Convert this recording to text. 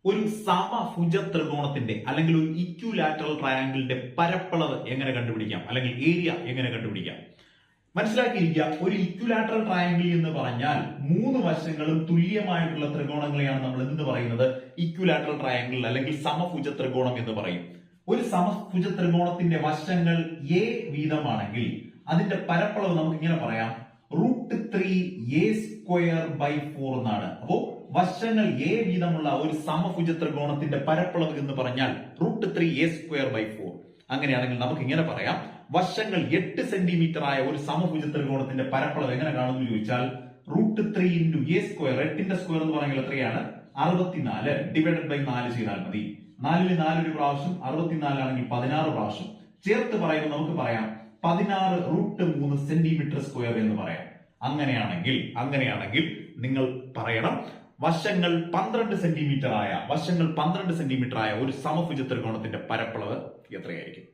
ഒരു സമഭുജ ത്രികോണത്തിന്റെ അല്ലെങ്കിൽ ഒരു ഇക്വിലാറ്ററൽ ട്രയാങ്കിളിന്റെ പരപ്പളവ് എങ്ങനെ കണ്ടുപിടിക്കാം, അല്ലെങ്കിൽ ഏരിയ എങ്ങനെ കണ്ടുപിടിക്കാം? മനസ്സിലാക്കിയിരിക്കുക, ഒരു ഇക്വിലാറ്ററൽ ട്രയാങ്കിൾ എന്ന് പറഞ്ഞാൽ മൂന്ന് വശങ്ങളും തുല്യമായിട്ടുള്ള ത്രികോണങ്ങളെയാണ് നമ്മൾ എന്ത് പറയുന്നത്? ഇക്വിലാറ്ററൽ ട്രയാങ്കിൾ അല്ലെങ്കിൽ സമഭുജ ത്രികോണം എന്ന് പറയും. ഒരു സമഭുജ ത്രികോണത്തിന്റെ വശങ്ങൾ എ വീതമാണെങ്കിൽ അതിന്റെ പരപ്പളവ് നമുക്ക് ഇങ്ങനെ പറയാം, √3a²/4 എന്നാണ്. അപ്പോ വശങ്ങൾ എ വീതമുള്ള ഒരു സമഭുജ ത്രികോണത്തിന്റെ പരപ്പളവ് എന്ന് പറഞ്ഞാൽ √3a²/4. അങ്ങനെയാണെങ്കിൽ നമുക്ക് ഇങ്ങനെ പറയാം, വശങ്ങൾ 8 സെന്റിമീറ്റർ ആയ ഒരു സമഭുജ ത്രികോണത്തിന്റെ പരപ്പളവ് എങ്ങനെ കാണുമെന്ന് ചോദിച്ചാൽ √3 × a², 8ന്റെ സ്ക്വയർ എന്ന് പറഞ്ഞാൽ എത്രയാണ്? 64 / 4 ചെയ്താൽ മതി. 4 ഒരു പ്രാവശ്യം, 64 ആണെങ്കിൽ 16 പ്രാവശ്യം ചേർത്ത് പറയുമ്പോൾ നമുക്ക് പറയാം 16√3 സെന്റിമീറ്റർ സ്ക്വയർ എന്ന് പറയാം. അങ്ങനെയാണെങ്കിൽ നിങ്ങൾ പറയണം വശങ്ങൾ 12 സെന്റിമീറ്റർ ആയ ഒരു സമഭുജ ത്രികോണത്തിന്റെ പരപ്പളവ് എത്രയായിരിക്കും?